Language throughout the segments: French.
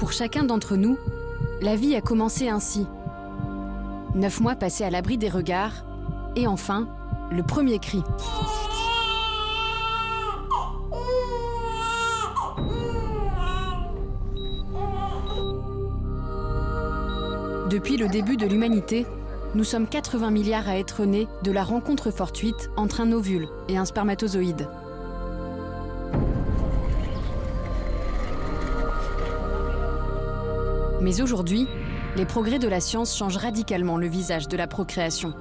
Pour chacun d'entre nous, la vie a commencé ainsi. 9 mois passés à l'abri des regards, et enfin, le premier cri. Depuis le début de l'humanité, nous sommes 80 milliards à être nés de la rencontre fortuite entre un ovule et un spermatozoïde. Mais aujourd'hui, les progrès de la science changent radicalement le visage de la procréation.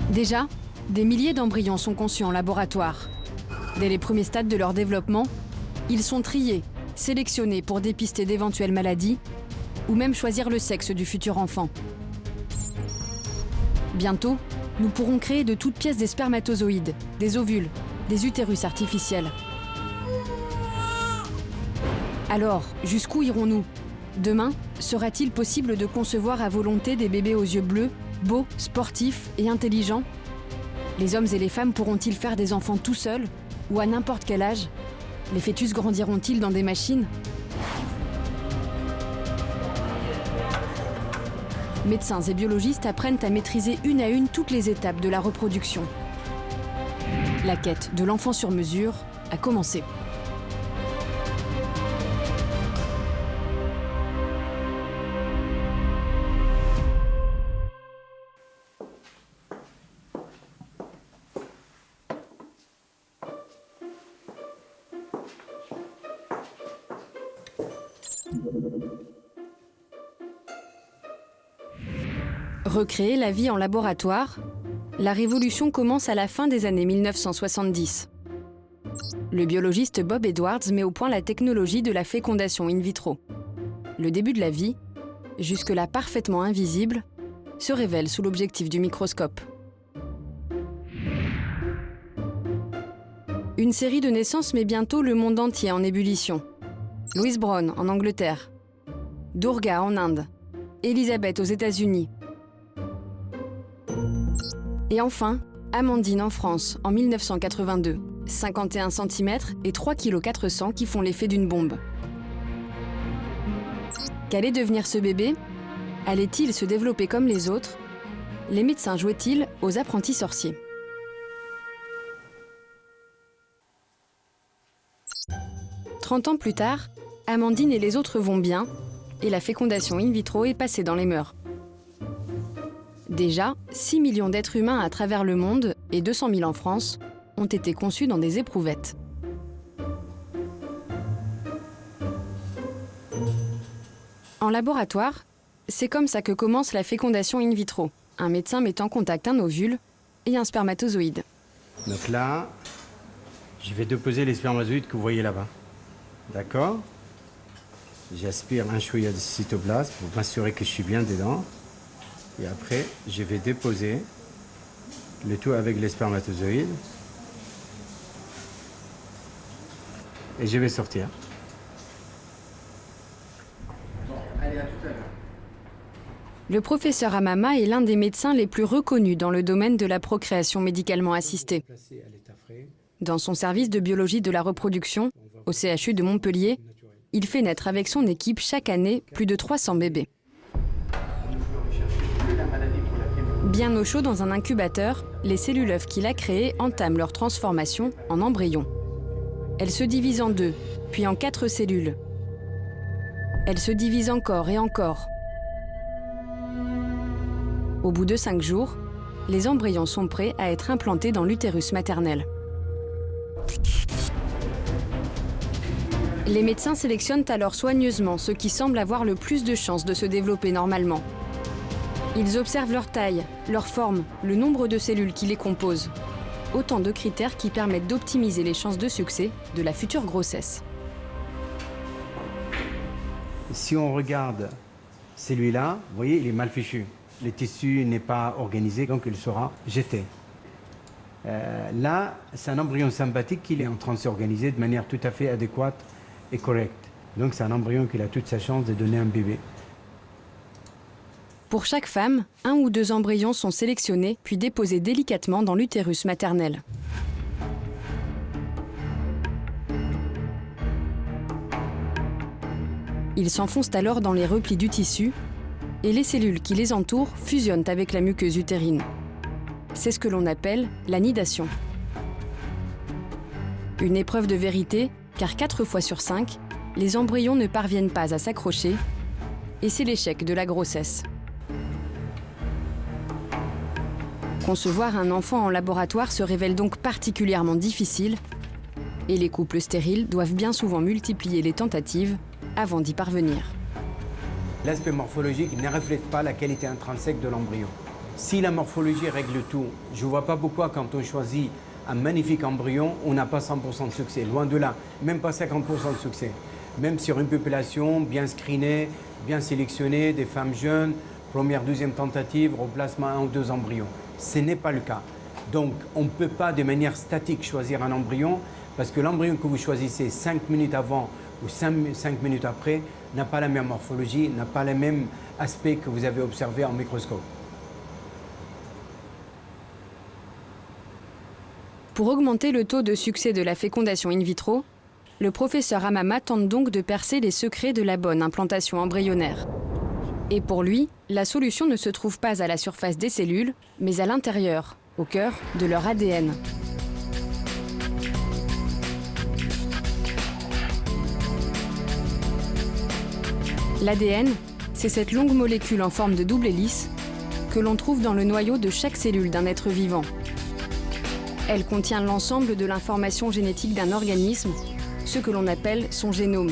Déjà, des milliers d'embryons sont conçus en laboratoire. Dès les premiers stades de leur développement, ils sont triés, sélectionnés pour dépister d'éventuelles maladies ou même choisir le sexe du futur enfant. Bientôt, nous pourrons créer de toutes pièces des spermatozoïdes, des ovules, des utérus artificiels. Alors, jusqu'où irons-nous? Demain, sera-t-il possible de concevoir à volonté des bébés aux yeux bleus, beaux, sportifs et intelligents? Les hommes et les femmes pourront-ils faire des enfants tout seuls ou à n'importe quel âge? Les fœtus grandiront-ils dans des machines? Médecins et biologistes apprennent à maîtriser une à une toutes les étapes de la reproduction. La quête de l'enfant sur mesure a commencé. Recréer la vie en laboratoire, la révolution commence à la fin des années 1970. Le biologiste Bob Edwards met au point la technologie de la fécondation in vitro. Le début de la vie, jusque-là parfaitement invisible, se révèle sous l'objectif du microscope. Une série de naissances met bientôt le monde entier en ébullition. Louise Brown en Angleterre, Durga en Inde, Elisabeth aux États-Unis. Et enfin, Amandine en France en 1982, 51 cm et 3,4 kg qui font l'effet d'une bombe. Qu'allait devenir ce bébé? Allait-il se développer comme les autres? Les médecins jouaient-ils aux apprentis sorciers? « 30 ans plus tard, Amandine et les autres vont bien et la fécondation in vitro est passée dans les mœurs. Déjà, 6 millions d'êtres humains à travers le monde et 200 000 en France ont été conçus dans des éprouvettes. En laboratoire, c'est comme ça que commence la fécondation in vitro. Un médecin met en contact un ovule et un spermatozoïde. Donc là, je vais déposer les spermatozoïdes que vous voyez là-bas. D'accord? J'aspire un chouïa de cytoplasme pour m'assurer que je suis bien dedans. Et après, je vais déposer le tout avec les spermatozoïdes. Et je vais sortir. Bon, allez, à tout à l'heure. Le professeur Amama est l'un des médecins les plus reconnus dans le domaine de la procréation médicalement assistée. Dans son service de biologie de la reproduction, au CHU de Montpellier, il fait naître avec son équipe chaque année plus de 300 bébés. Bien au chaud dans un incubateur, les cellules œufs qu'il a créées entament leur transformation en embryons. Elles se divisent en 2, puis en 4 cellules. Elles se divisent encore et encore. Au bout de 5 jours, les embryons sont prêts à être implantés dans l'utérus maternel. Les médecins sélectionnent alors soigneusement ceux qui semblent avoir le plus de chances de se développer normalement. Ils observent leur taille, leur forme, le nombre de cellules qui les composent. Autant de critères qui permettent d'optimiser les chances de succès de la future grossesse. Si on regarde celui-là, vous voyez, il est mal fichu. Le tissu n'est pas organisé, donc il sera jeté. Là, c'est un embryon sympathique qui est en train de s'organiser de manière tout à fait adéquate et correcte. Donc c'est un embryon qui a toute sa chance de donner un bébé. Pour chaque femme, 1 ou 2 embryons sont sélectionnés puis déposés délicatement dans l'utérus maternel. Ils s'enfoncent alors dans les replis du tissu et les cellules qui les entourent fusionnent avec la muqueuse utérine. C'est ce que l'on appelle la nidation. Une épreuve de vérité, car 4 fois sur 5, les embryons ne parviennent pas à s'accrocher et c'est l'échec de la grossesse. Concevoir un enfant en laboratoire se révèle donc particulièrement difficile et les couples stériles doivent bien souvent multiplier les tentatives avant d'y parvenir. L'aspect morphologique ne reflète pas la qualité intrinsèque de l'embryon. Si la morphologie règle tout, je ne vois pas pourquoi quand on choisit un magnifique embryon, on n'a pas 100% de succès. Loin de là, même pas 50% de succès. Même sur une population bien screenée, bien sélectionnée, des femmes jeunes, première, deuxième tentative, remplacement 1 ou 2 embryons. Ce n'est pas le cas. Donc on ne peut pas de manière statique choisir un embryon parce que l'embryon que vous choisissez 5 minutes avant ou 5 minutes après n'a pas la même morphologie, n'a pas le même aspect que vous avez observé en microscope. Pour augmenter le taux de succès de la fécondation in vitro, le professeur Hamama tente donc de percer les secrets de la bonne implantation embryonnaire. Et pour lui, la solution ne se trouve pas à la surface des cellules, mais à l'intérieur, au cœur de leur ADN. L'ADN, c'est cette longue molécule en forme de double hélice que l'on trouve dans le noyau de chaque cellule d'un être vivant. Elle contient l'ensemble de l'information génétique d'un organisme, ce que l'on appelle son génome.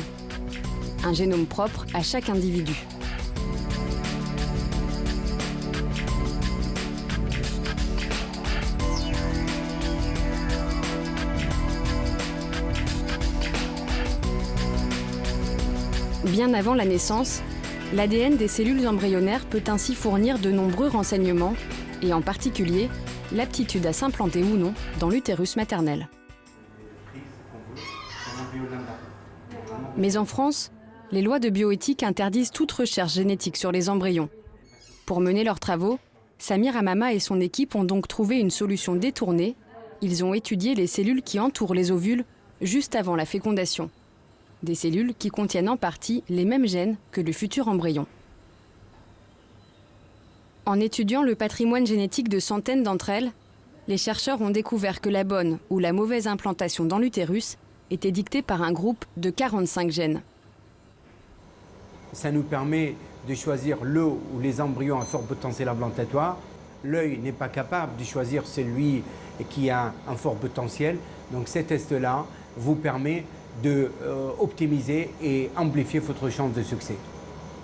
Un génome propre à chaque individu. Bien avant la naissance, l'ADN des cellules embryonnaires peut ainsi fournir de nombreux renseignements, et en particulier l'aptitude à s'implanter ou non dans l'utérus maternel. Mais en France, les lois de bioéthique interdisent toute recherche génétique sur les embryons. Pour mener leurs travaux, Samir Hamama et son équipe ont donc trouvé une solution détournée. Ils ont étudié les cellules qui entourent les ovules juste avant la fécondation. Des cellules qui contiennent en partie les mêmes gènes que le futur embryon. En étudiant le patrimoine génétique de centaines d'entre elles, les chercheurs ont découvert que la bonne ou la mauvaise implantation dans l'utérus était dictée par un groupe de 45 gènes. Ça nous permet de choisir le ou les embryons à fort potentiel implantatoire. L'œil n'est pas capable de choisir celui qui a un fort potentiel. Donc ces tests-là vous permettent d'optimiser et amplifier votre chance de succès.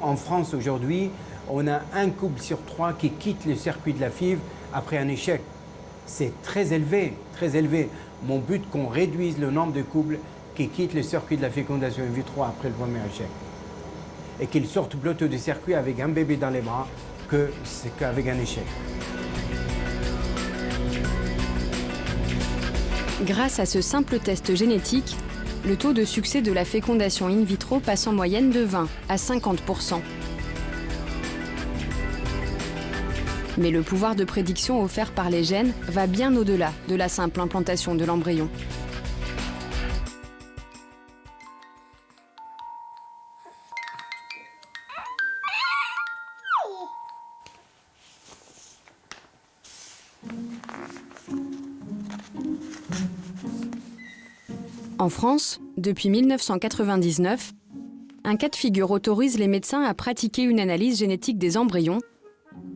En France aujourd'hui, on a un couple sur 3 qui quitte le circuit de la FIV après un échec. C'est très élevé, très élevé. Mon but est qu'on réduise le nombre de couples qui quittent le circuit de la fécondation in vitro après le premier échec. Et qu'ils sortent plutôt du circuit avec un bébé dans les bras qu'avec un échec. Grâce à ce simple test génétique, le taux de succès de la fécondation in vitro passe en moyenne de 20 à 50%. Mais le pouvoir de prédiction offert par les gènes va bien au-delà de la simple implantation de l'embryon. En France, depuis 1999, un cas de figure autorise les médecins à pratiquer une analyse génétique des embryons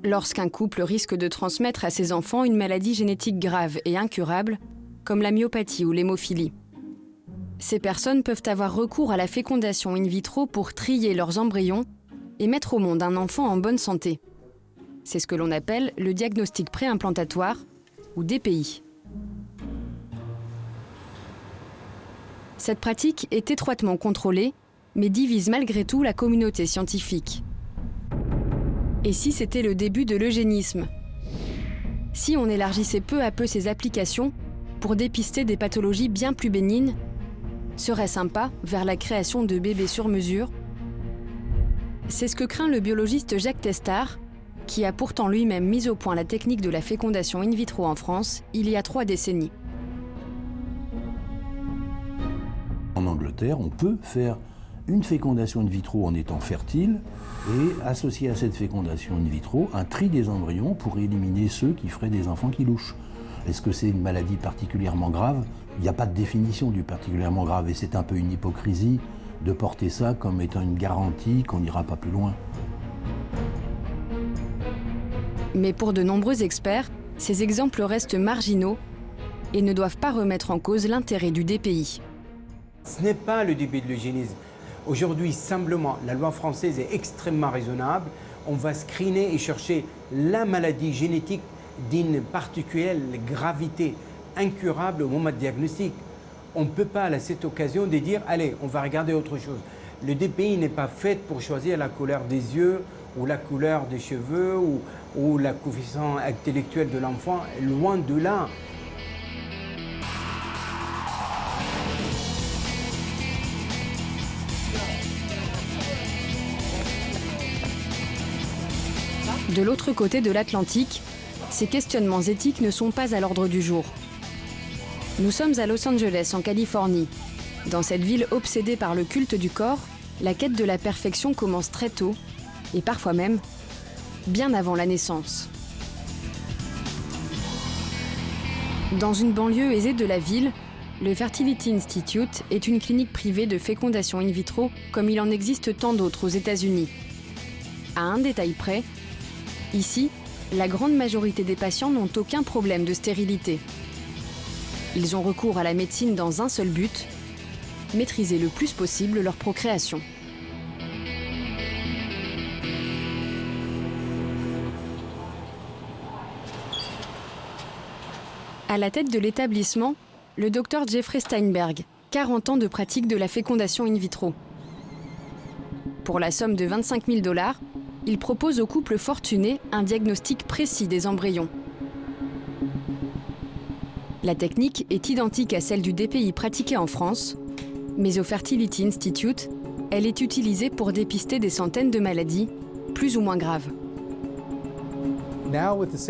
lorsqu'un couple risque de transmettre à ses enfants une maladie génétique grave et incurable, comme la myopathie ou l'hémophilie. Ces personnes peuvent avoir recours à la fécondation in vitro pour trier leurs embryons et mettre au monde un enfant en bonne santé. C'est ce que l'on appelle le diagnostic préimplantatoire, ou DPI. Cette pratique est étroitement contrôlée, mais divise malgré tout la communauté scientifique. Et si c'était le début de l'eugénisme? Si on élargissait peu à peu ses applications pour dépister des pathologies bien plus bénignes, serait-ce un pas vers la création de bébés sur mesure? C'est ce que craint le biologiste Jacques Testard, qui a pourtant lui-même mis au point la technique de la fécondation in vitro en France il y a 3 décennies. En Angleterre, on peut faire une fécondation in vitro en étant fertile et associé à cette fécondation in vitro, un tri des embryons pour éliminer ceux qui feraient des enfants qui louchent. Est-ce que c'est une maladie particulièrement grave? Il n'y a pas de définition du particulièrement grave et c'est un peu une hypocrisie de porter ça comme étant une garantie qu'on n'ira pas plus loin. Mais pour de nombreux experts, ces exemples restent marginaux et ne doivent pas remettre en cause l'intérêt du DPI. Ce n'est pas le début de l'eugénisme. Aujourd'hui, simplement, la loi française est extrêmement raisonnable. On va screener et chercher la maladie génétique d'une particulière gravité incurable au moment de diagnostic. On ne peut pas, à cette occasion, de dire « Allez, on va regarder autre chose ». Le DPI n'est pas fait pour choisir la couleur des yeux ou la couleur des cheveux ou la coefficient intellectuel de l'enfant. Loin de là. De l'autre côté de l'Atlantique, ces questionnements éthiques ne sont pas à l'ordre du jour. Nous sommes à Los Angeles, en Californie. Dans cette ville obsédée par le culte du corps, la quête de la perfection commence très tôt, et parfois même bien avant la naissance. Dans une banlieue aisée de la ville, le Fertility Institute est une clinique privée de fécondation in vitro comme il en existe tant d'autres aux États-Unis. À un détail près, ici, la grande majorité des patients n'ont aucun problème de stérilité. Ils ont recours à la médecine dans un seul but, maîtriser le plus possible leur procréation. À la tête de l'établissement, le Dr Jeffrey Steinberg, 40 ans de pratique de la fécondation in vitro. Pour la somme de 25 000 $, il propose aux couples fortunés un diagnostic précis des embryons. La technique est identique à celle du DPI pratiquée en France, mais au Fertility Institute, elle est utilisée pour dépister des centaines de maladies, plus ou moins graves.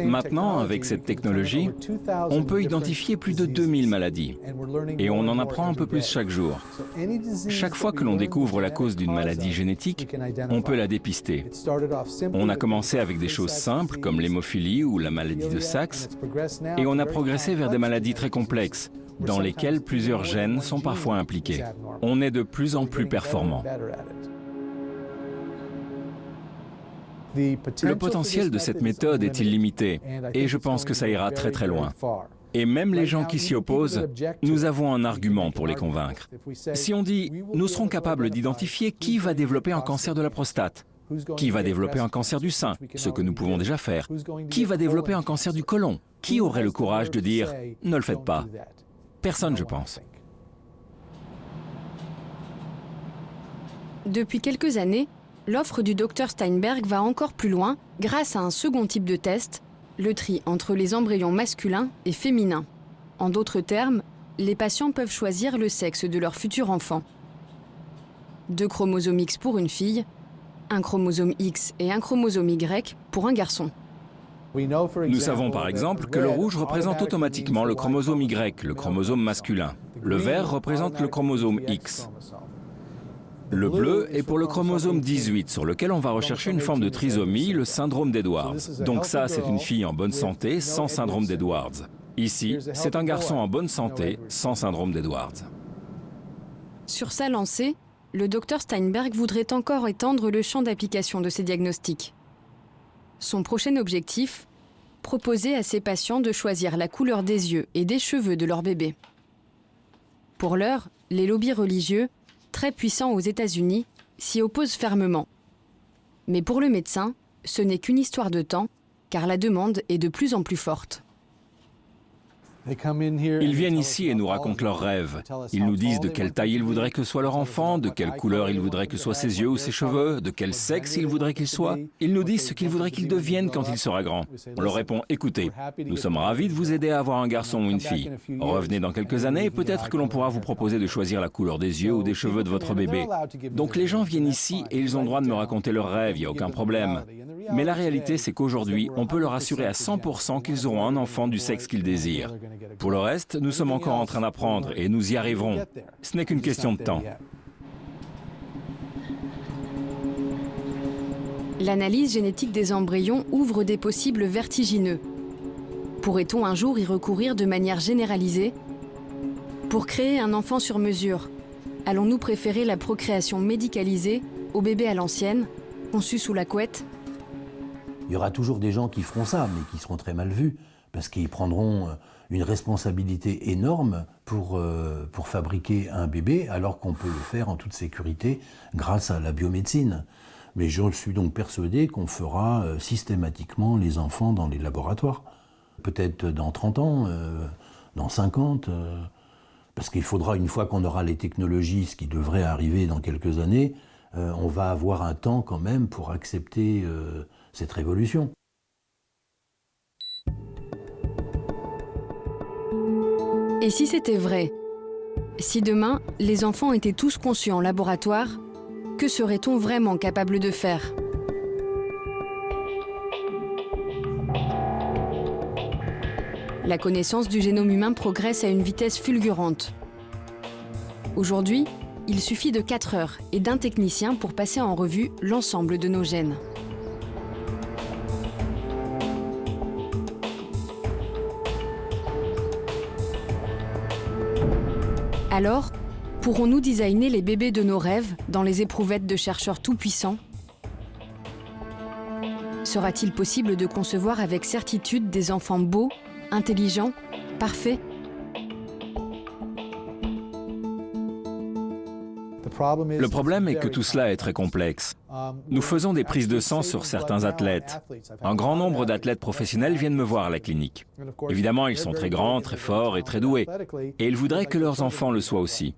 Maintenant, avec cette technologie, on peut identifier plus de 2000 maladies. Et on en apprend un peu plus chaque jour. Chaque fois que l'on découvre la cause d'une maladie génétique, on peut la dépister. On a commencé avec des choses simples comme l'hémophilie ou la maladie de Sachs, et on a progressé vers des maladies très complexes, dans lesquelles plusieurs gènes sont parfois impliqués. On est de plus en plus performant. Le potentiel de cette méthode est illimité et je pense que ça ira très très loin. Et même les gens qui s'y opposent, nous avons un argument pour les convaincre. Si on dit « nous serons capables d'identifier qui va développer un cancer de la prostate », qui va développer un cancer du sein, ce que nous pouvons déjà faire, qui va développer un cancer du côlon, qui aurait le courage de dire « ne le faites pas ». Personne, je pense. Depuis quelques années, l'offre du Dr Steinberg va encore plus loin grâce à un second type de test, le tri entre les embryons masculins et féminins. En d'autres termes, les patients peuvent choisir le sexe de leur futur enfant. 2 chromosomes X pour une fille, un chromosome X et un chromosome Y pour un garçon. Nous savons par exemple que le rouge représente automatiquement le chromosome Y, le chromosome masculin. Le vert représente le chromosome X. Le bleu est pour le chromosome 18, sur lequel on va rechercher une forme de trisomie, le syndrome d'Edwards. Donc ça, c'est une fille en bonne santé, sans syndrome d'Edwards. Ici, c'est un garçon en bonne santé, sans syndrome d'Edwards. Sur sa lancée, le Dr Steinberg voudrait encore étendre le champ d'application de ces diagnostics. Son prochain objectif, proposer à ses patients de choisir la couleur des yeux et des cheveux de leur bébé. Pour l'heure, les lobbies religieux, très puissants aux États-Unis, s'y opposent fermement. Mais pour le médecin, ce n'est qu'une histoire de temps, car la demande est de plus en plus forte. Ils viennent ici et nous racontent leurs rêves. Ils nous disent de quelle taille ils voudraient que soit leur enfant, de quelle couleur ils voudraient que soient ses yeux ou ses cheveux, de quel sexe ils voudraient qu'il soit. Ils nous disent ce qu'ils voudraient qu'il devienne quand il sera grand. On leur répond, écoutez, nous sommes ravis de vous aider à avoir un garçon ou une fille. Revenez dans quelques années et peut-être que l'on pourra vous proposer de choisir la couleur des yeux ou des cheveux de votre bébé. Donc les gens viennent ici et ils ont le droit de me raconter leurs rêves, il n'y a aucun problème. Mais la réalité, c'est qu'aujourd'hui, on peut leur assurer à 100% qu'ils auront un enfant du sexe qu'ils désirent. Pour le reste, nous sommes encore en train d'apprendre et nous y arriverons. Ce n'est qu'une question de temps. L'analyse génétique des embryons ouvre des possibles vertigineux. Pourrait-on un jour y recourir de manière généralisée? Pour créer un enfant sur mesure, allons-nous préférer la procréation médicalisée au bébé à l'ancienne, conçu sous la couette? Il y aura toujours des gens qui feront ça, mais qui seront très mal vus, parce qu'ils prendront une responsabilité énorme pour fabriquer un bébé, alors qu'on peut le faire en toute sécurité grâce à la biomédecine. Mais je suis donc persuadé qu'on fera systématiquement les enfants dans les laboratoires. Peut-être dans 30 ans, dans 50, parce qu'il faudra, une fois qu'on aura les technologies, ce qui devrait arriver dans quelques années, on va avoir un temps quand même pour accepter cette révolution. Et si c'était vrai? Si demain, les enfants étaient tous conçus en laboratoire, que serait-on vraiment capable de faire? La connaissance du génome humain progresse à une vitesse fulgurante. Aujourd'hui, il suffit de 4 heures et d'un technicien pour passer en revue l'ensemble de nos gènes. Alors, pourrons-nous designer les bébés de nos rêves dans les éprouvettes de chercheurs tout-puissants? Sera-t-il possible de concevoir avec certitude des enfants beaux, intelligents, parfaits? Le problème est que tout cela est très complexe. Nous faisons des prises de sang sur certains athlètes. Un grand nombre d'athlètes professionnels viennent me voir à la clinique. Évidemment, ils sont très grands, très forts et très doués. Et ils voudraient que leurs enfants le soient aussi.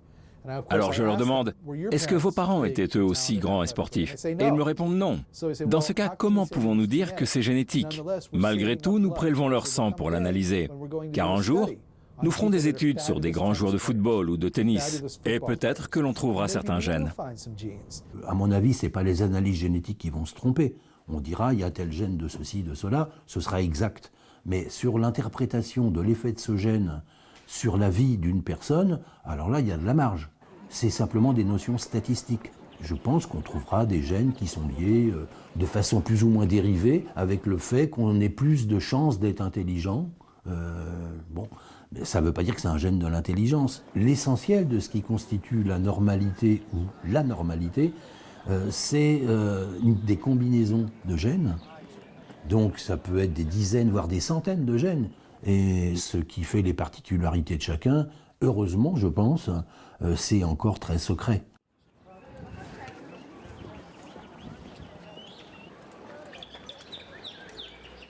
Alors je leur demande, est-ce que vos parents étaient eux aussi grands et sportifs? Et ils me répondent non. Dans ce cas, comment pouvons-nous dire que c'est génétique? Malgré tout, nous prélevons leur sang pour l'analyser. Car un jour, nous ferons des études sur des grands joueurs de football ou de tennis. Et peut-être que l'on trouvera certains gènes. À mon avis, ce n'est pas les analyses génétiques qui vont se tromper. On dira, il y a tel gène de ceci, de cela, ce sera exact. Mais sur l'interprétation de l'effet de ce gène sur la vie d'une personne, alors là, il y a de la marge. C'est simplement des notions statistiques. Je pense qu'on trouvera des gènes qui sont liés de façon plus ou moins dérivée avec le fait qu'on ait plus de chances d'être intelligent. Bon, mais ça ne veut pas dire que c'est un gène de l'intelligence. L'essentiel de ce qui constitue la normalité ou l'anormalité, c'est des combinaisons de gènes. Donc ça peut être des dizaines, voire des centaines de gènes. Et ce qui fait les particularités de chacun, heureusement, je pense, c'est encore très secret.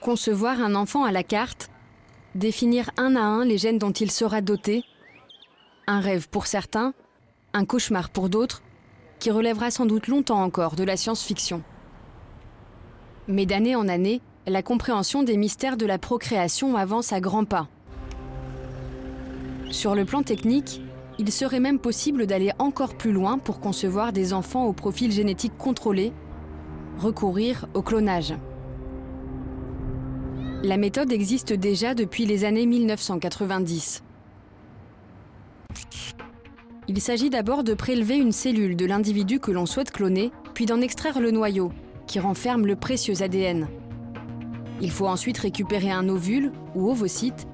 Concevoir un enfant à la carte, définir un à un les gènes dont il sera doté, un rêve pour certains, un cauchemar pour d'autres, qui relèvera sans doute longtemps encore de la science-fiction. Mais d'année en année, la compréhension des mystères de la procréation avance à grands pas. Sur le plan technique, il serait même possible d'aller encore plus loin pour concevoir des enfants au profil génétique contrôlé, recourir au clonage. La méthode existe déjà depuis les années 1990. Il s'agit d'abord de prélever une cellule de l'individu que l'on souhaite cloner, puis d'en extraire le noyau, qui renferme le précieux ADN. Il faut ensuite récupérer un ovule ou ovocyte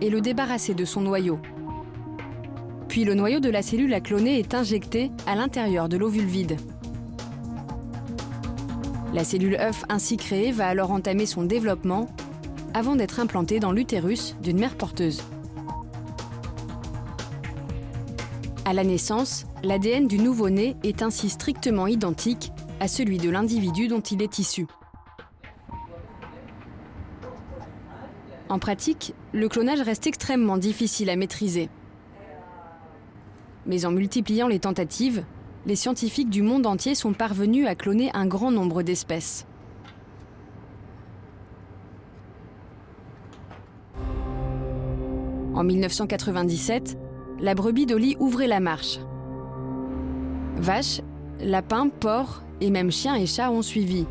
et le débarrasser de son noyau. Puis le noyau de la cellule à cloner est injecté à l'intérieur de l'ovule vide. La cellule œuf ainsi créée va alors entamer son développement avant d'être implantée dans l'utérus d'une mère porteuse. À la naissance, l'ADN du nouveau-né est ainsi strictement identique à celui de l'individu dont il est issu. En pratique, le clonage reste extrêmement difficile à maîtriser. Mais en multipliant les tentatives, les scientifiques du monde entier sont parvenus à cloner un grand nombre d'espèces. En 1997, la brebis Dolly ouvrait la marche. Vaches, lapins, porcs et même chiens et chats ont suivi.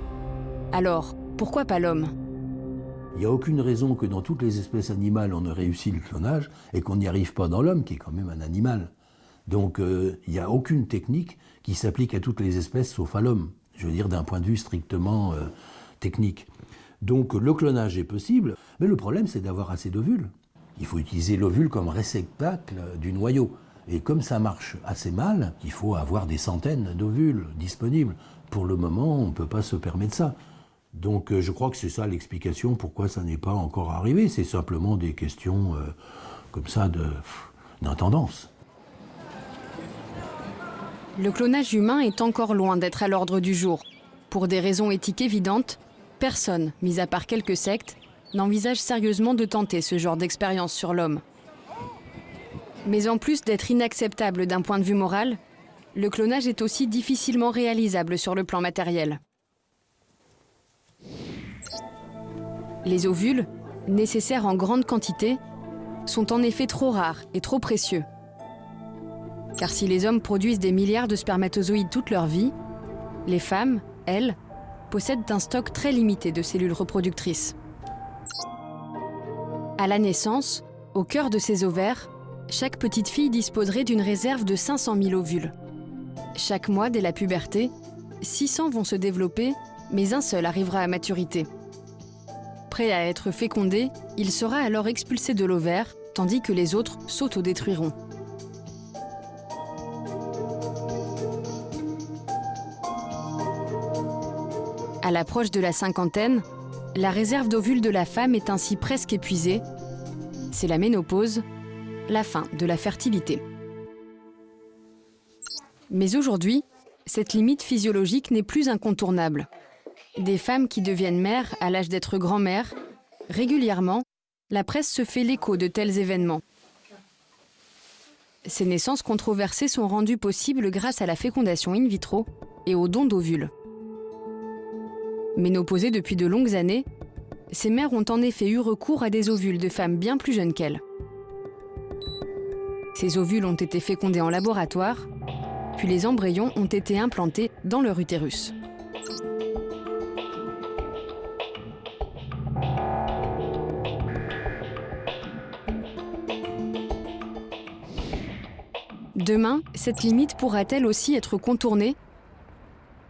Alors, pourquoi pas l'homme ? Il n'y a aucune raison que dans toutes les espèces animales on ait réussi le clonage et qu'on n'y arrive pas dans l'homme, qui est quand même un animal. Donc il n'y a aucune technique qui s'applique à toutes les espèces sauf à l'homme. je veux dire d'un point de vue strictement technique. Donc le clonage est possible, mais le problème c'est d'avoir assez d'ovules. Il faut utiliser l'ovule comme réceptacle du noyau. Et comme ça marche assez mal, il faut avoir des centaines d'ovules disponibles. Pour le moment, on ne peut pas se permettre ça. Donc je crois que c'est ça l'explication pourquoi ça n'est pas encore arrivé. C'est simplement des questions comme ça d'intendance. Le clonage humain est encore loin d'être à l'ordre du jour. Pour des raisons éthiques évidentes, personne, mis à part quelques sectes, n'envisage sérieusement de tenter ce genre d'expérience sur l'homme. Mais en plus d'être inacceptable d'un point de vue moral, le clonage est aussi difficilement réalisable sur le plan matériel. Les ovules, nécessaires en grande quantité, sont en effet trop rares et trop précieux. Car si les hommes produisent des milliards de spermatozoïdes toute leur vie, les femmes, elles, possèdent un stock très limité de cellules reproductrices. À la naissance, au cœur de ces ovaires, chaque petite fille disposerait d'une réserve de 500 000 ovules. Chaque mois, dès la puberté, 600 vont se développer, mais un seul arrivera à maturité. Prêt à être fécondé, il sera alors expulsé de l'ovaire, tandis que les autres s'autodétruiront. À l'approche de la cinquantaine, la réserve d'ovules de la femme est ainsi presque épuisée. C'est la ménopause, la fin de la fertilité. Mais aujourd'hui, cette limite physiologique n'est plus incontournable. Des femmes qui deviennent mères à l'âge d'être grand-mères, régulièrement, la presse se fait l'écho de tels événements. Ces naissances controversées sont rendues possibles grâce à la fécondation in vitro et au don d'ovules. Ménopausées depuis de longues années, ces mères ont en effet eu recours à des ovules de femmes bien plus jeunes qu'elles. Ces ovules ont été fécondés en laboratoire, puis les embryons ont été implantés dans leur utérus. Demain, cette limite pourra-t-elle aussi être contournée ?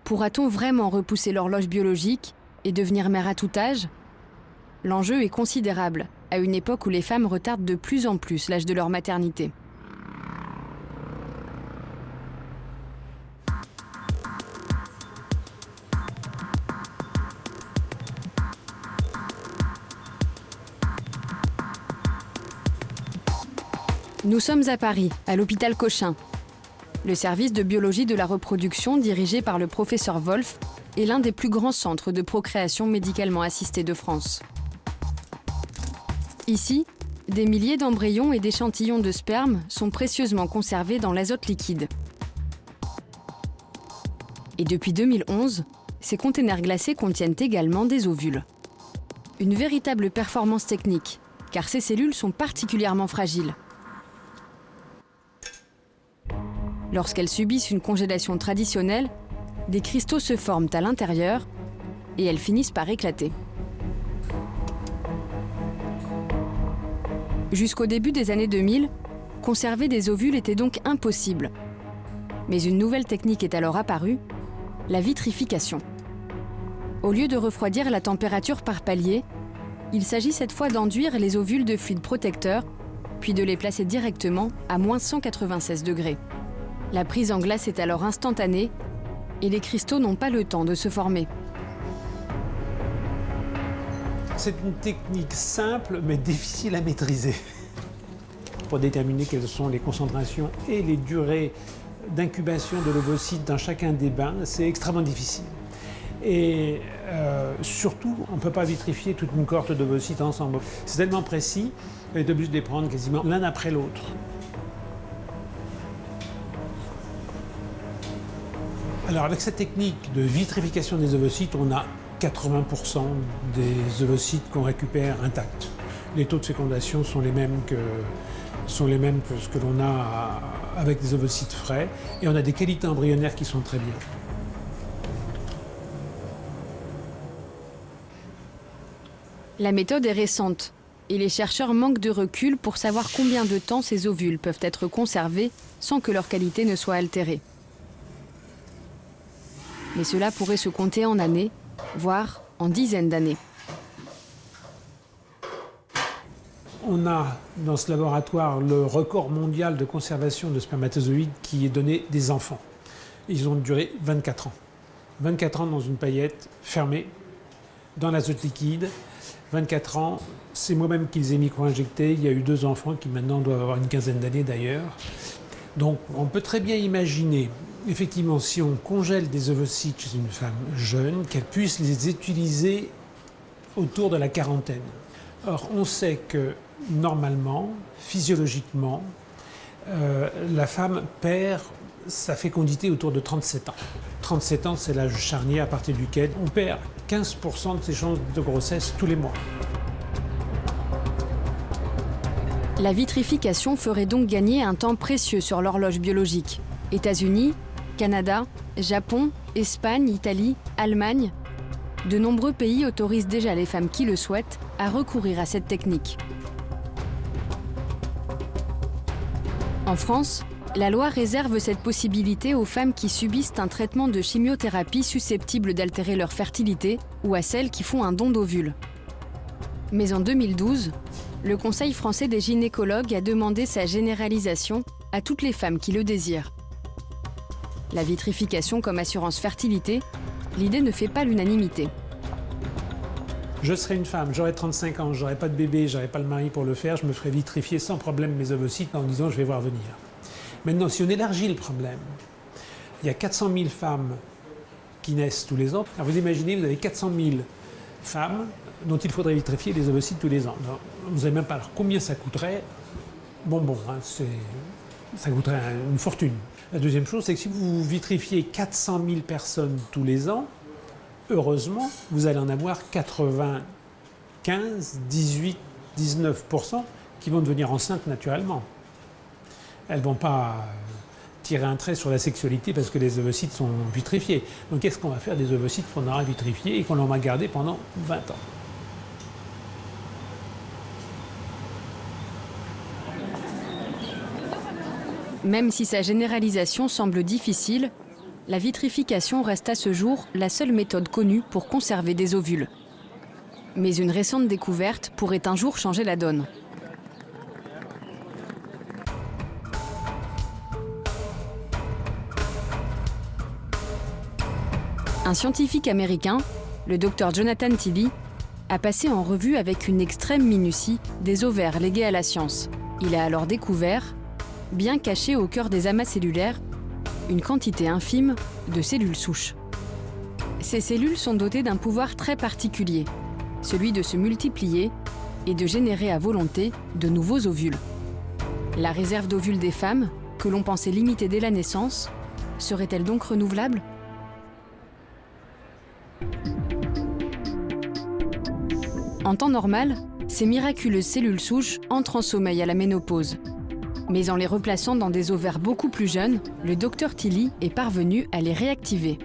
Pourra-t-on vraiment repousser l'horloge biologique et devenir mère à tout âge ? L'enjeu est considérable, à une époque où les femmes retardent de plus en plus l'âge de leur maternité. Nous sommes à Paris, à l'hôpital Cochin. Le service de biologie de la reproduction, dirigé par le professeur Wolf, est l'un des plus grands centres de procréation médicalement assistée de France. Ici, des milliers d'embryons et d'échantillons de sperme sont précieusement conservés dans l'azote liquide. Et depuis 2011, ces containers glacés contiennent également des ovules. Une véritable performance technique, car ces cellules sont particulièrement fragiles. Lorsqu'elles subissent une congélation traditionnelle, des cristaux se forment à l'intérieur et elles finissent par éclater. Jusqu'au début des années 2000, conserver des ovules était donc impossible. Mais une nouvelle technique est alors apparue, la vitrification. Au lieu de refroidir la température par palier, il s'agit cette fois d'enduire les ovules de fluide protecteur, puis de les placer directement à moins 196 degrés. La prise en glace est alors instantanée et les cristaux n'ont pas le temps de se former. C'est une technique simple mais difficile à maîtriser. Pour déterminer quelles sont les concentrations et les durées d'incubation de l'ovocyte dans chacun des bains, c'est extrêmement difficile. Et surtout, on ne peut pas vitrifier toute une cohorte d'ovocytes ensemble. C'est tellement précis, on est obligé de les prendre quasiment l'un après l'autre. Alors avec cette technique de vitrification des ovocytes, on a 80% des ovocytes qu'on récupère intacts. Les taux de fécondation sont les mêmes que ce que l'on a avec des ovocytes frais, et on a des qualités embryonnaires qui sont très bien. La méthode est récente et les chercheurs manquent de recul pour savoir combien de temps ces ovules peuvent être conservés sans que leur qualité ne soit altérée. Mais cela pourrait se compter en années, voire en dizaines d'années. On a dans ce laboratoire le record mondial de conservation de spermatozoïdes qui est donné des enfants. Ils ont duré 24 ans. 24 ans dans une paillette fermée, dans l'azote liquide. 24 ans, c'est moi-même qui les ai micro-injectés. Il y a eu 2 enfants qui maintenant doivent avoir une quinzaine d'années d'ailleurs. Donc on peut très bien imaginer, effectivement, si on congèle des ovocytes chez une femme jeune, qu'elle puisse les utiliser autour de la quarantaine. Or, on sait que normalement, physiologiquement, la femme perd sa fécondité autour de 37 ans. 37 ans, c'est l'âge charnière à partir duquel on perd 15% de ses chances de grossesse tous les mois. La vitrification ferait donc gagner un temps précieux sur l'horloge biologique. États-Unis, Canada, Japon, Espagne, Italie, Allemagne, de nombreux pays autorisent déjà les femmes qui le souhaitent à recourir à cette technique. En France, la loi réserve cette possibilité aux femmes qui subissent un traitement de chimiothérapie susceptible d'altérer leur fertilité ou à celles qui font un don d'ovules. Mais en 2012, le Conseil français des gynécologues a demandé sa généralisation à toutes les femmes qui le désirent. La vitrification comme assurance fertilité, l'idée ne fait pas l'unanimité. Je serais une femme, j'aurais 35 ans, j'aurais pas de bébé, j'aurais pas le mari pour le faire, je me ferais vitrifier sans problème mes ovocytes en disant je vais voir venir. Maintenant, si on élargit le problème, il y a 400 000 femmes qui naissent tous les ans. Alors vous imaginez, vous avez 400 000 femmes dont il faudrait vitrifier les ovocytes tous les ans. Donc, vous n'avez même pas alors combien ça coûterait. Ça coûterait une fortune. La deuxième chose, c'est que si vous vitrifiez 400 000 personnes tous les ans, heureusement, vous allez en avoir 95, 18, 19% qui vont devenir enceintes naturellement. Elles ne vont pas tirer un trait sur la sexualité parce que les ovocytes sont vitrifiés. Donc qu'est-ce qu'on va faire des ovocytes qu'on aura vitrifiés et qu'on va garder pendant 20 ans? Même si sa généralisation semble difficile, la vitrification reste à ce jour la seule méthode connue pour conserver des ovules. Mais une récente découverte pourrait un jour changer la donne. Un scientifique américain, le Dr Jonathan Tilley, a passé en revue avec une extrême minutie des ovaires légués à la science. Il a alors découvert, bien cachés au cœur des amas cellulaires, une quantité infime de cellules souches. Ces cellules sont dotées d'un pouvoir très particulier, celui de se multiplier et de générer à volonté de nouveaux ovules. La réserve d'ovules des femmes, que l'on pensait limitée dès la naissance, serait-elle donc renouvelable ? En temps normal, ces miraculeuses cellules souches entrent en sommeil à la ménopause. Mais en les replaçant dans des ovaires beaucoup plus jeunes, le Dr Tilley est parvenu à les réactiver.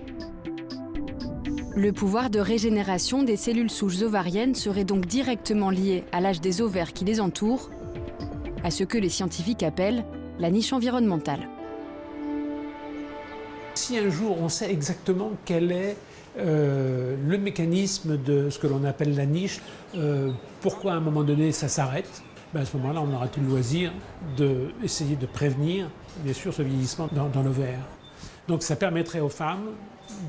Le pouvoir de régénération des cellules souches ovariennes serait donc directement lié à l'âge des ovaires qui les entourent, à ce que les scientifiques appellent la niche environnementale. Si un jour on sait exactement quel est le mécanisme de ce que l'on appelle la niche, pourquoi à un moment donné ça s'arrête, à ce moment-là on aura tout le loisir d'essayer de prévenir, bien sûr, ce vieillissement dans l'ovaire. Donc ça permettrait aux femmes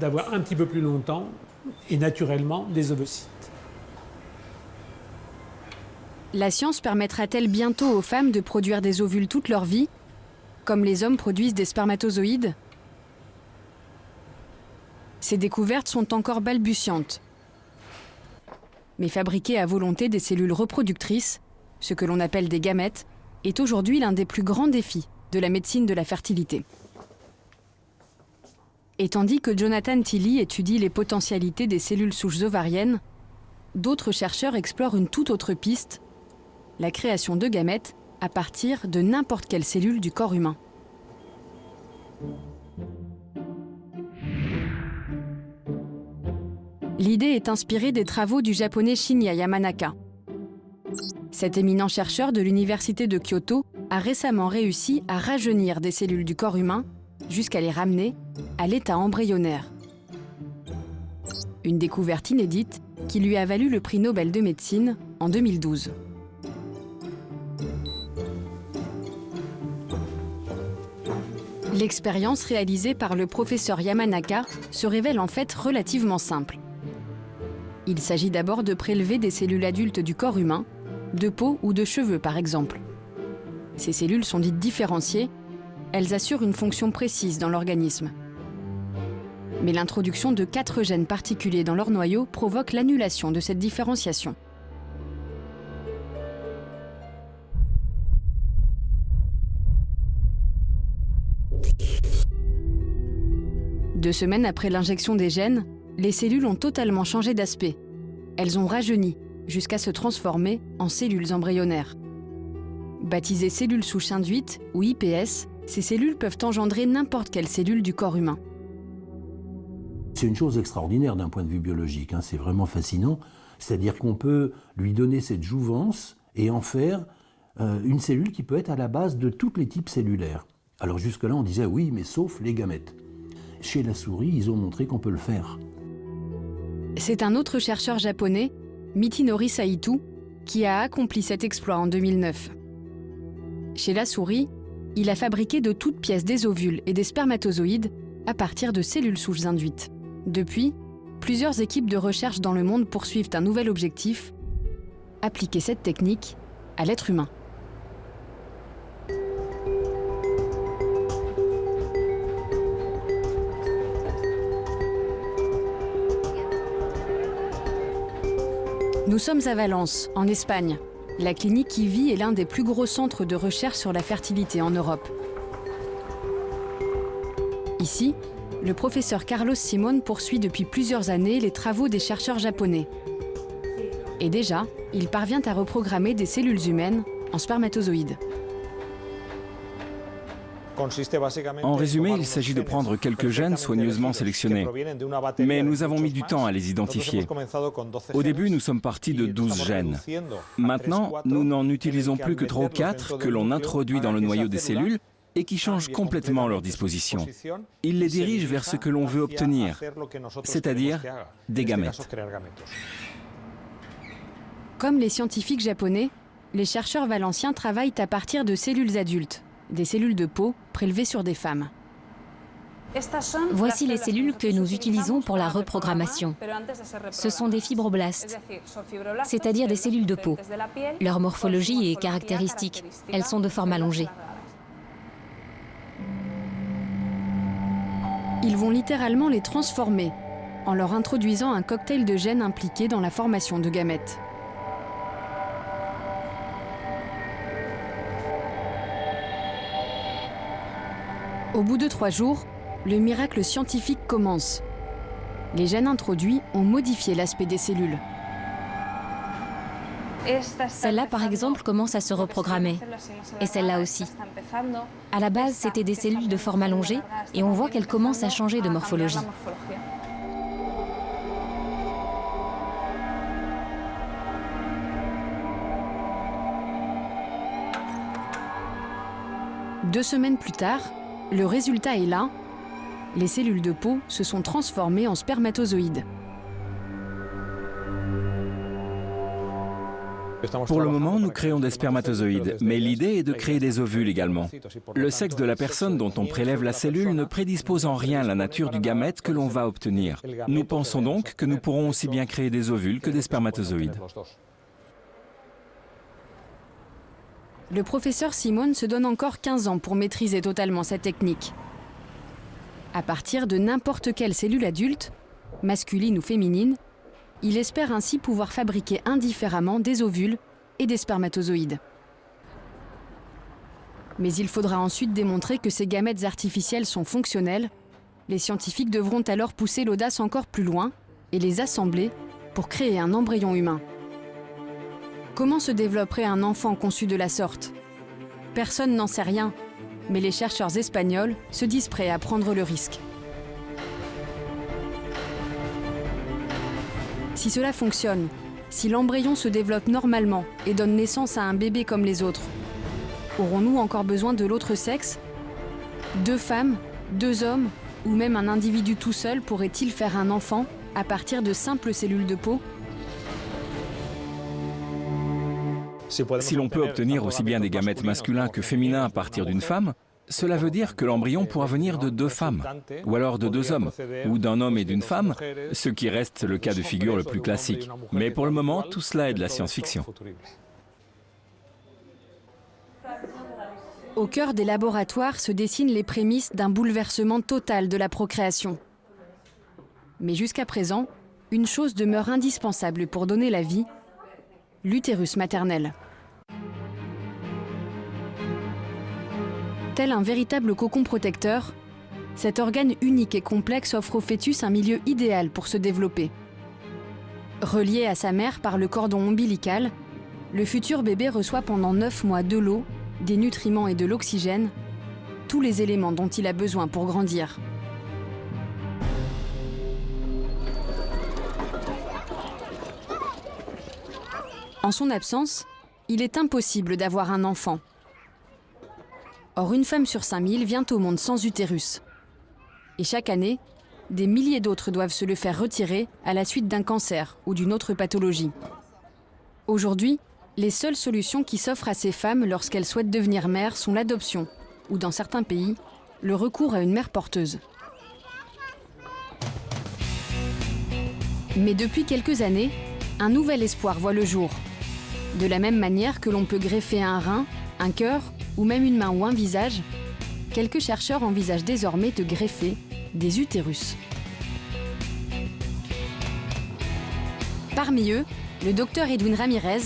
d'avoir un petit peu plus longtemps et naturellement des ovocytes. La science permettra-t-elle bientôt aux femmes de produire des ovules toute leur vie, comme les hommes produisent des spermatozoïdes ? Ces découvertes sont encore balbutiantes. Mais fabriquer à volonté des cellules reproductrices, ce que l'on appelle des gamètes, est aujourd'hui l'un des plus grands défis de la médecine de la fertilité. Et tandis que Jonathan Tilley étudie les potentialités des cellules souches ovariennes, d'autres chercheurs explorent une toute autre piste, la création de gamètes à partir de n'importe quelle cellule du corps humain. L'idée est inspirée des travaux du japonais Shinya Yamanaka. Cet éminent chercheur de l'université de Kyoto a récemment réussi à rajeunir des cellules du corps humain jusqu'à les ramener à l'état embryonnaire. Une découverte inédite qui lui a valu le prix Nobel de médecine en 2012. L'expérience réalisée par le professeur Yamanaka se révèle en fait relativement simple. Il s'agit d'abord de prélever des cellules adultes du corps humain, de peau ou de cheveux par exemple. Ces cellules sont dites différenciées, elles assurent une fonction précise dans l'organisme. Mais l'introduction de 4 gènes particuliers dans leur noyau provoque l'annulation de cette différenciation. Deux semaines après l'injection des gènes, les cellules ont totalement changé d'aspect. Elles ont rajeuni jusqu'à se transformer en cellules embryonnaires. Baptisées cellules souches induites ou IPS, ces cellules peuvent engendrer n'importe quelle cellule du corps humain. C'est une chose extraordinaire d'un point de vue biologique, c'est vraiment fascinant. C'est-à-dire qu'on peut lui donner cette jouvence et en faire une cellule qui peut être à la base de tous les types cellulaires. Alors jusque-là, on disait oui, mais sauf les gamètes. Chez la souris, ils ont montré qu'on peut le faire. C'est un autre chercheur japonais, Michinori Saito, qui a accompli cet exploit en 2009. Chez la souris, il a fabriqué de toutes pièces des ovules et des spermatozoïdes à partir de cellules souches induites. Depuis, plusieurs équipes de recherche dans le monde poursuivent un nouvel objectif, appliquer cette technique à l'être humain. Nous sommes à Valence, en Espagne. La clinique IVI est l'un des plus gros centres de recherche sur la fertilité en Europe. Ici, le professeur Carlos Simón poursuit depuis plusieurs années les travaux des chercheurs japonais. Et déjà, il parvient à reprogrammer des cellules humaines en spermatozoïdes. En résumé, il s'agit de prendre quelques gènes soigneusement sélectionnés. Mais nous avons mis du temps à les identifier. Au début, nous sommes partis de 12 gènes. Maintenant, nous n'en utilisons plus que 3 ou 4 que l'on introduit dans le noyau des cellules et qui changent complètement leur disposition. Ils les dirigent vers ce que l'on veut obtenir, c'est-à-dire des gamètes. Comme les scientifiques japonais, les chercheurs valenciens travaillent à partir de cellules adultes, des cellules de peau prélevées sur des femmes. Voici les cellules que nous utilisons pour la reprogrammation. Ce sont des fibroblastes, c'est-à-dire des cellules de peau. Leur morphologie est caractéristique. Elles sont de forme allongée. Ils vont littéralement les transformer en leur introduisant un cocktail de gènes impliqués dans la formation de gamètes. Au bout de 3 jours, le miracle scientifique commence. Les gènes introduits ont modifié l'aspect des cellules. Celle-là, par exemple, commence à se reprogrammer. Et celle-là aussi. À la base, c'était des cellules de forme allongée et on voit qu'elles commencent à changer de morphologie. Deux semaines plus tard, le résultat est là. Les cellules de peau se sont transformées en spermatozoïdes. Pour le moment, nous créons des spermatozoïdes, mais l'idée est de créer des ovules également. Le sexe de la personne dont on prélève la cellule ne prédispose en rien la nature du gamète que l'on va obtenir. Nous pensons donc que nous pourrons aussi bien créer des ovules que des spermatozoïdes. Le professeur Simón se donne encore 15 ans pour maîtriser totalement cette technique. À partir de n'importe quelle cellule adulte, masculine ou féminine, il espère ainsi pouvoir fabriquer indifféremment des ovules et des spermatozoïdes. Mais il faudra ensuite démontrer que ces gamètes artificiels sont fonctionnels. Les scientifiques devront alors pousser l'audace encore plus loin et les assembler pour créer un embryon humain. Comment se développerait un enfant conçu de la sorte? Personne n'en sait rien, mais les chercheurs espagnols se disent prêts à prendre le risque. Si cela fonctionne, si l'embryon se développe normalement et donne naissance à un bébé comme les autres, aurons-nous encore besoin de l'autre sexe? 2 femmes, 2 hommes ou même un individu tout seul pourrait-il faire un enfant à partir de simples cellules de peau? Si l'on peut obtenir aussi bien des gamètes masculins que féminins à partir d'une femme, cela veut dire que l'embryon pourra venir de 2 femmes, ou alors de 2 hommes, ou d'un homme et d'une femme, ce qui reste le cas de figure le plus classique. Mais pour le moment, tout cela est de la science-fiction. Au cœur des laboratoires se dessinent les prémices d'un bouleversement total de la procréation. Mais jusqu'à présent, une chose demeure indispensable pour donner la vie, l'utérus maternel. Tel un véritable cocon protecteur, cet organe unique et complexe offre au fœtus un milieu idéal pour se développer. Relié à sa mère par le cordon ombilical, le futur bébé reçoit pendant 9 mois de l'eau, des nutriments et de l'oxygène, tous les éléments dont il a besoin pour grandir. En son absence, il est impossible d'avoir un enfant. Or, une femme sur 5000 vient au monde sans utérus. Et chaque année, des milliers d'autres doivent se le faire retirer à la suite d'un cancer ou d'une autre pathologie. Aujourd'hui, les seules solutions qui s'offrent à ces femmes lorsqu'elles souhaitent devenir mères sont l'adoption, ou dans certains pays, le recours à une mère porteuse. Mais depuis quelques années, un nouvel espoir voit le jour. De la même manière que l'on peut greffer un rein, un cœur ou même une main ou un visage, quelques chercheurs envisagent désormais de greffer des utérus. Parmi eux, le docteur Edwin Ramirez,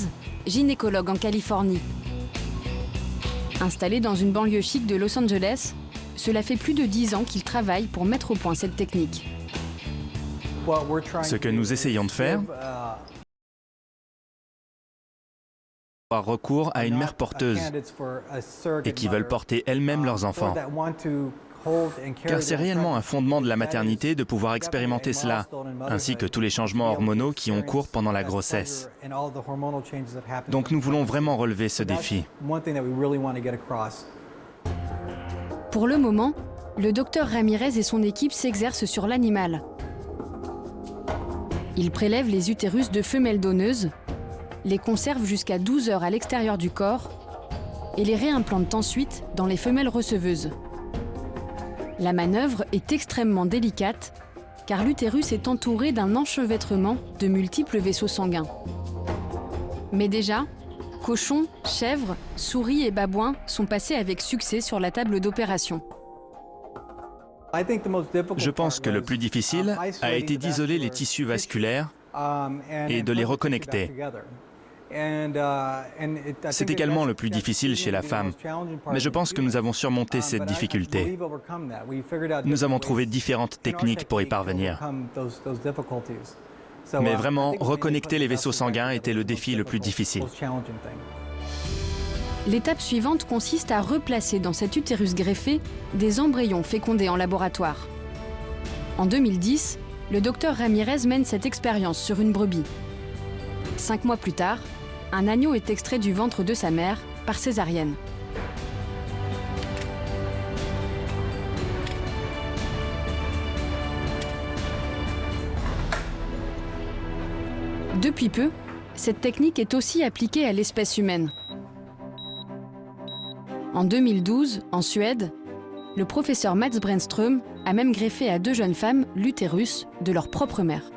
gynécologue en Californie. Installé dans une banlieue chic de Los Angeles, cela fait plus de 10 ans qu'il travaille pour mettre au point cette technique. Ce que nous essayons de faire, avoir recours à une mère porteuse et qui veulent porter elles-mêmes leurs enfants. Car c'est réellement un fondement de la maternité de pouvoir expérimenter cela, ainsi que tous les changements hormonaux qui ont cours pendant la grossesse. Donc nous voulons vraiment relever ce défi. Pour le moment, le docteur Ramirez et son équipe s'exercent sur l'animal. Ils prélèvent les utérus de femelles donneuses, les conservent jusqu'à 12 heures à l'extérieur du corps et les réimplantent ensuite dans les femelles receveuses. La manœuvre est extrêmement délicate car l'utérus est entouré d'un enchevêtrement de multiples vaisseaux sanguins. Mais déjà, cochons, chèvres, souris et babouins sont passés avec succès sur la table d'opération. Je pense que le plus difficile a été d'isoler les tissus vasculaires et de les reconnecter. C'est également le plus difficile chez la femme, mais je pense que nous avons surmonté cette difficulté. Nous avons trouvé différentes techniques pour y parvenir. Mais vraiment, reconnecter les vaisseaux sanguins était le défi le plus difficile. L'étape suivante consiste à replacer dans cet utérus greffé des embryons fécondés en laboratoire. En 2010, le docteur Ramirez mène cette expérience sur une brebis. 5 mois plus tard, un agneau est extrait du ventre de sa mère par césarienne. Depuis peu, cette technique est aussi appliquée à l'espèce humaine. En 2012, en Suède, le professeur Mats Brännström a même greffé à 2 jeunes femmes l'utérus de leur propre mère.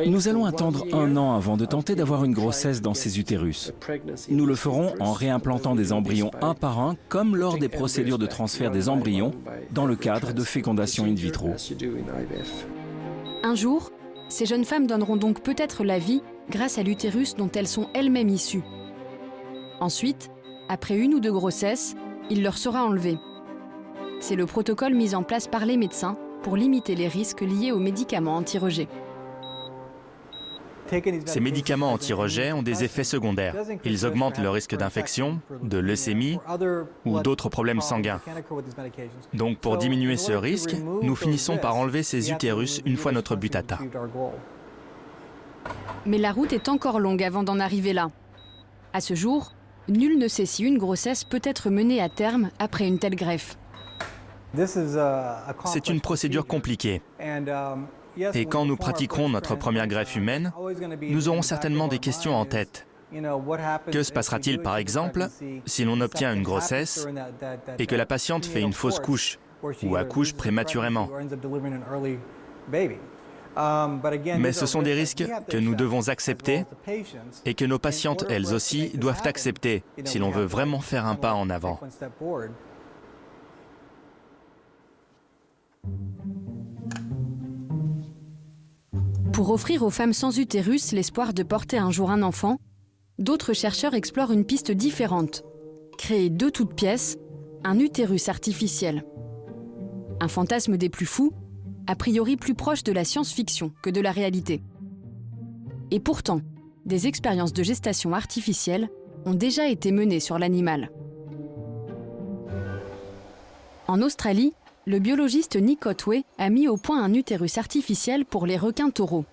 Nous allons attendre 1 an avant de tenter d'avoir une grossesse dans ces utérus. Nous le ferons en réimplantant des embryons un par un, comme lors des procédures de transfert des embryons dans le cadre de fécondation in vitro. Un jour, ces jeunes femmes donneront donc peut-être la vie grâce à l'utérus dont elles sont elles-mêmes issues. Ensuite, après 1 ou 2 grossesses, il leur sera enlevé. C'est le protocole mis en place par les médecins pour limiter les risques liés aux médicaments anti-rejet. Ces médicaments anti-rejet ont des effets secondaires. Ils augmentent le risque d'infection, de leucémie ou d'autres problèmes sanguins. Donc pour diminuer ce risque, nous finissons par enlever ces utérus une fois notre but atteint. Mais la route est encore longue avant d'en arriver là. À ce jour, nul ne sait si une grossesse peut être menée à terme après une telle greffe. C'est une procédure compliquée. Et quand nous pratiquerons notre première greffe humaine, nous aurons certainement des questions en tête. Que se passera-t-il par exemple si l'on obtient une grossesse et que la patiente fait une fausse couche ou accouche prématurément? Mais ce sont des risques que nous devons accepter et que nos patientes, elles aussi, doivent accepter si l'on veut vraiment faire un pas en avant. Pour offrir aux femmes sans utérus l'espoir de porter un jour un enfant, d'autres chercheurs explorent une piste différente. Créer de toutes pièces un utérus artificiel. Un fantasme des plus fous, a priori plus proche de la science-fiction que de la réalité. Et pourtant, des expériences de gestation artificielle ont déjà été menées sur l'animal. En Australie, le biologiste Nick Otway a mis au point un utérus artificiel pour les requins taureaux.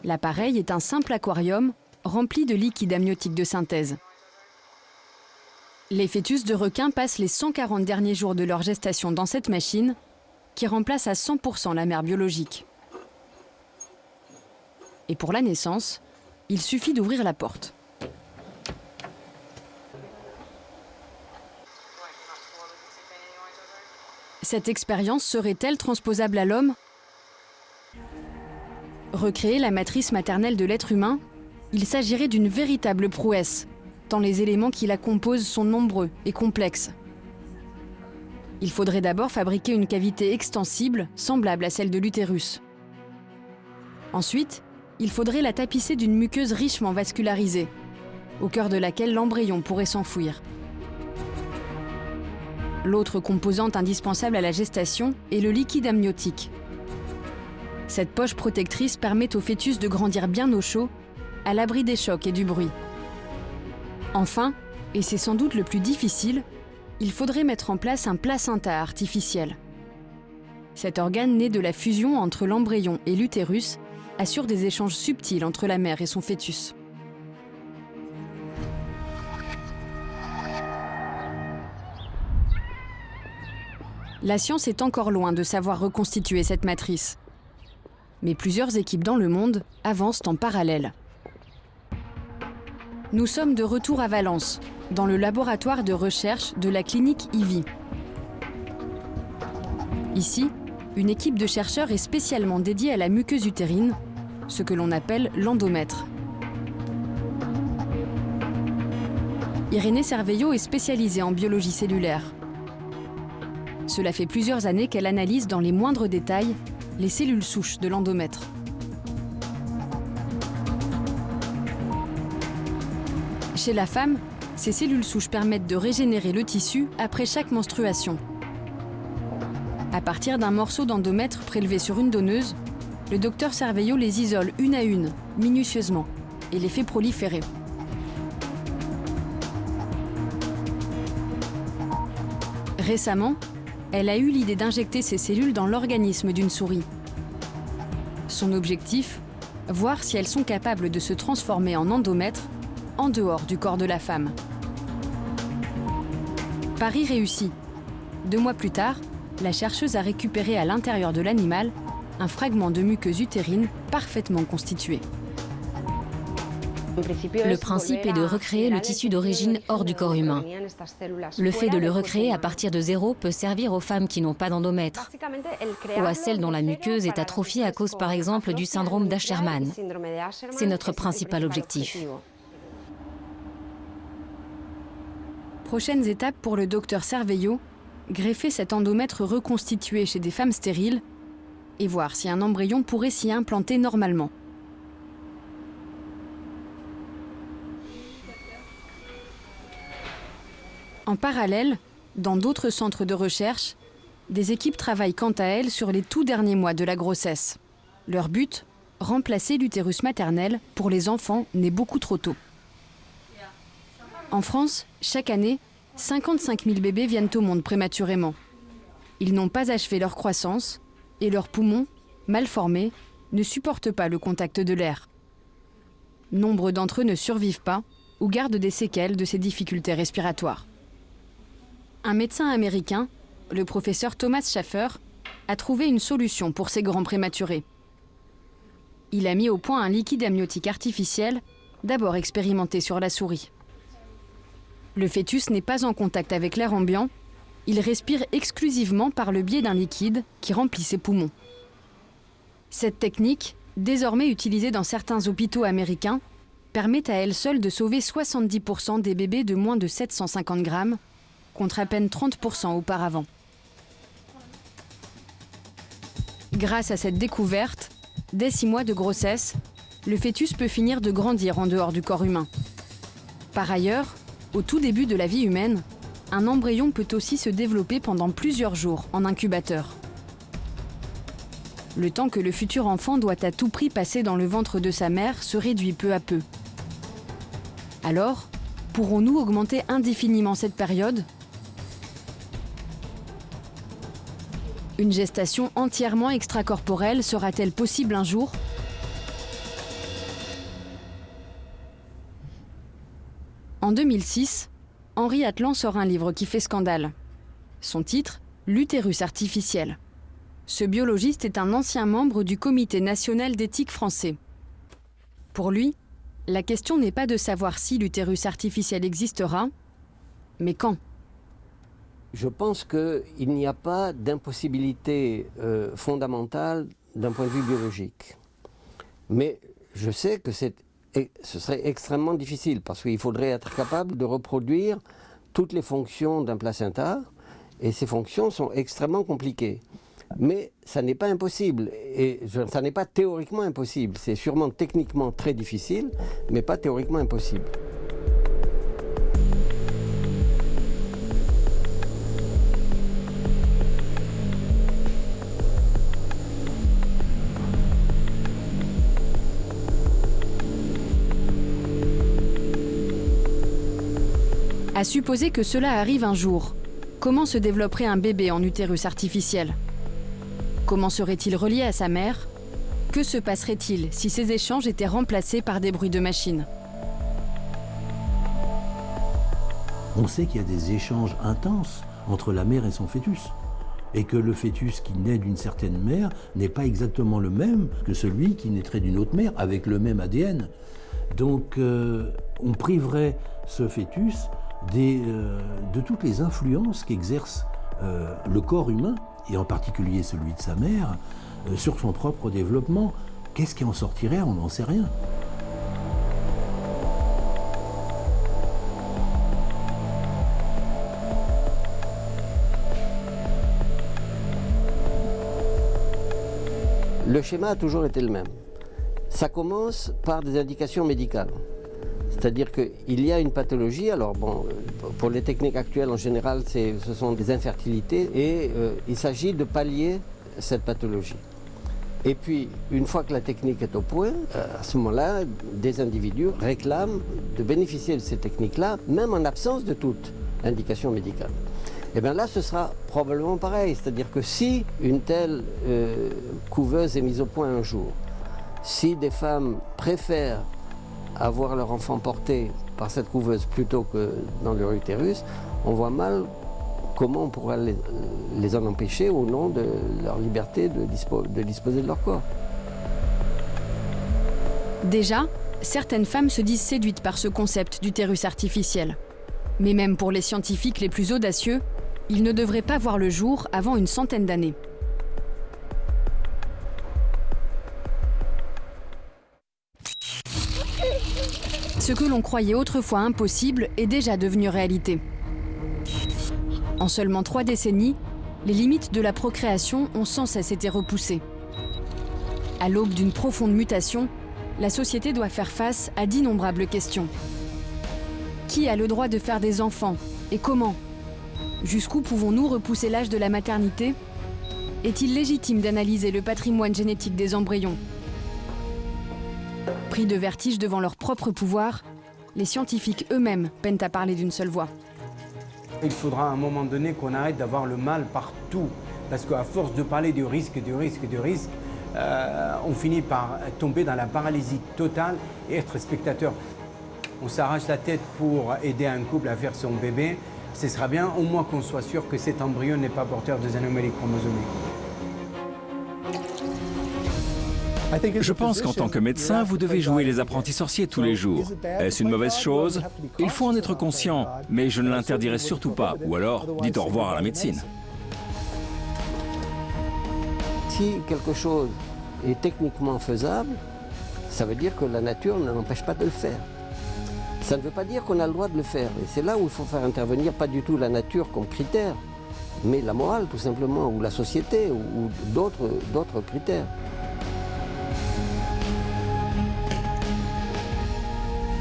L'appareil est un simple aquarium rempli de liquide amniotique de synthèse. Les fœtus de requins passent les 140 derniers jours de leur gestation dans cette machine, qui remplace à 100% la mère biologique. Et pour la naissance, il suffit d'ouvrir la porte. Cette expérience serait-elle transposable à l'homme? Recréer la matrice maternelle de l'être humain, il s'agirait d'une véritable prouesse, tant les éléments qui la composent sont nombreux et complexes. Il faudrait d'abord fabriquer une cavité extensible, semblable à celle de l'utérus. Ensuite, il faudrait la tapisser d'une muqueuse richement vascularisée, au cœur de laquelle l'embryon pourrait s'enfouir. L'autre composante indispensable à la gestation est le liquide amniotique. Cette poche protectrice permet au fœtus de grandir bien au chaud, à l'abri des chocs et du bruit. Enfin, et c'est sans doute le plus difficile, il faudrait mettre en place un placenta artificiel. Cet organe né de la fusion entre l'embryon et l'utérus assure des échanges subtils entre la mère et son fœtus. La science est encore loin de savoir reconstituer cette matrice. Mais plusieurs équipes dans le monde avancent en parallèle. Nous sommes de retour à Valence, dans le laboratoire de recherche de la clinique IVI. Ici, une équipe de chercheurs est spécialement dédiée à la muqueuse utérine, ce que l'on appelle l'endomètre. Irénée Cervello est spécialisée en biologie cellulaire. Cela fait plusieurs années qu'elle analyse dans les moindres détails les cellules souches de l'endomètre. Chez la femme, ces cellules souches permettent de régénérer le tissu après chaque menstruation. À partir d'un morceau d'endomètre prélevé sur une donneuse, le docteur Cervello les isole une à une, minutieusement, et les fait proliférer. Récemment, elle a eu l'idée d'injecter ces cellules dans l'organisme d'une souris. Son objectif, voir si elles sont capables de se transformer en endomètre en dehors du corps de la femme. Pari réussi. 2 mois plus tard, la chercheuse a récupéré à l'intérieur de l'animal un fragment de muqueuse utérine parfaitement constitué. Le principe est de recréer le tissu d'origine hors du corps humain. Le fait de le recréer à partir de zéro peut servir aux femmes qui n'ont pas d'endomètre ou à celles dont la muqueuse est atrophiée à cause par exemple du syndrome d'Asherman. C'est notre principal objectif. Prochaines étapes pour le docteur Cervello, greffer cet endomètre reconstitué chez des femmes stériles et voir si un embryon pourrait s'y implanter normalement. En parallèle, dans d'autres centres de recherche, des équipes travaillent quant à elles sur les tout derniers mois de la grossesse. Leur but, remplacer l'utérus maternel pour les enfants nés beaucoup trop tôt. En France, chaque année, 55 000 bébés viennent au monde prématurément. Ils n'ont pas achevé leur croissance et leurs poumons, mal formés, ne supportent pas le contact de l'air. Nombre d'entre eux ne survivent pas ou gardent des séquelles de ces difficultés respiratoires. Un médecin américain, le professeur Thomas Schaffer a trouvé une solution pour ces grands prématurés. Il a mis au point un liquide amniotique artificiel, d'abord expérimenté sur la souris. Le fœtus n'est pas en contact avec l'air ambiant, il respire exclusivement par le biais d'un liquide qui remplit ses poumons. Cette technique, désormais utilisée dans certains hôpitaux américains, permet à elle seule de sauver 70% des bébés de moins de 750 grammes, contre à peine 30% auparavant. Grâce à cette découverte, dès 6 mois de grossesse, le fœtus peut finir de grandir en dehors du corps humain. Par ailleurs, au tout début de la vie humaine, un embryon peut aussi se développer pendant plusieurs jours en incubateur. Le temps que le futur enfant doit à tout prix passer dans le ventre de sa mère se réduit peu à peu. Alors, pourrons-nous augmenter indéfiniment cette période ? Une gestation entièrement extracorporelle sera-t-elle possible un jour ? En 2006, Henri Atlan sort un livre qui fait scandale. Son titre, L'utérus artificiel. Ce biologiste est un ancien membre du Comité national d'éthique français. Pour lui, la question n'est pas de savoir si l'utérus artificiel existera, mais quand. Je pense qu'il n'y a pas d'impossibilité fondamentale d'un point de vue biologique. Mais je sais que ce serait extrêmement difficile parce qu'il faudrait être capable de reproduire toutes les fonctions d'un placenta et ces fonctions sont extrêmement compliquées. Mais ça n'est pas impossible et ça n'est pas théoriquement impossible. C'est sûrement techniquement très difficile, mais pas théoriquement impossible. À supposer que cela arrive un jour, comment se développerait un bébé en utérus artificiel ? Comment serait-il relié à sa mère ? Que se passerait-il si ces échanges étaient remplacés par des bruits de machines ? On sait qu'il y a des échanges intenses entre la mère et son fœtus. Et que le fœtus qui naît d'une certaine mère n'est pas exactement le même que celui qui naîtrait d'une autre mère avec le même ADN. Donc on priverait ce fœtus de toutes les influences qu'exerce le corps humain, et en particulier celui de sa mère, sur son propre développement. Qu'est-ce qui en sortirait ? On n'en sait rien. Le schéma a toujours été le même. Ça commence par des indications médicales. C'est-à-dire qu'il y a une pathologie, alors bon, pour les techniques actuelles en général, ce sont des infertilités et il s'agit de pallier cette pathologie. Et puis, une fois que la technique est au point, à ce moment-là, des individus réclament de bénéficier de ces techniques-là, même en absence de toute indication médicale. Et bien là, ce sera probablement pareil, c'est-à-dire que si une telle couveuse est mise au point un jour, si des femmes préfèrent avoir leur enfant porté par cette couveuse plutôt que dans leur utérus, on voit mal comment on pourra les en empêcher au nom de leur liberté de disposer de leur corps. Déjà, certaines femmes se disent séduites par ce concept d'utérus artificiel. Mais même pour les scientifiques les plus audacieux, il ne devrait pas voir le jour avant une centaine d'années. Ce que l'on croyait autrefois impossible est déjà devenu réalité. En seulement 3 décennies, les limites de la procréation ont sans cesse été repoussées. À l'aube d'une profonde mutation, la société doit faire face à d'innombrables questions. Qui a le droit de faire des enfants et comment ? Jusqu'où pouvons-nous repousser l'âge de la maternité ? Est-il légitime d'analyser le patrimoine génétique des embryons ? Pris de vertige devant leur propre pouvoir, les scientifiques eux-mêmes peinent à parler d'une seule voix. Il faudra à un moment donné qu'on arrête d'avoir le mal partout. Parce qu'à force de parler du risque, on finit par tomber dans la paralysie totale et être spectateur. On s'arrache la tête pour aider un couple à faire son bébé. ce sera bien au moins qu'on soit sûr que cet embryon n'est pas porteur des anomalies chromosomiques. Je pense qu'en tant que médecin, vous devez jouer les apprentis sorciers tous les jours. Est-ce une mauvaise chose? Il faut en être conscient, mais je ne l'interdirai surtout pas. Ou alors, dites au revoir à la médecine. Si quelque chose est techniquement faisable, ça veut dire que la nature ne l'empêche pas de le faire. Ça ne veut pas dire qu'on a le droit de le faire. Et c'est là où il faut faire intervenir pas du tout la nature comme critère, mais la morale tout simplement, ou la société, ou d'autres critères.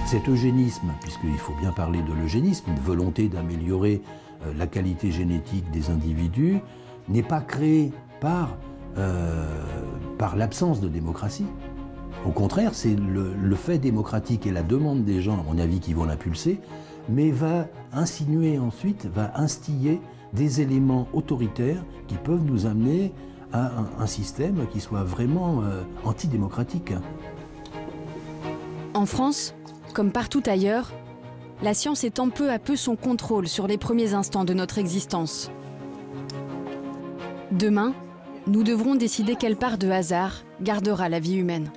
Cet eugénisme, puisqu'il faut bien parler de l'eugénisme, une volonté d'améliorer la qualité génétique des individus, n'est pas créé par l'absence de démocratie. Au contraire, c'est le fait démocratique et la demande des gens, à mon avis, qui vont l'impulser, mais va insinuer ensuite, va instiller des éléments autoritaires qui peuvent nous amener à un système qui soit vraiment antidémocratique. En France, comme partout ailleurs, la science étend peu à peu son contrôle sur les premiers instants de notre existence. Demain, nous devrons décider quelle part de hasard gardera la vie humaine.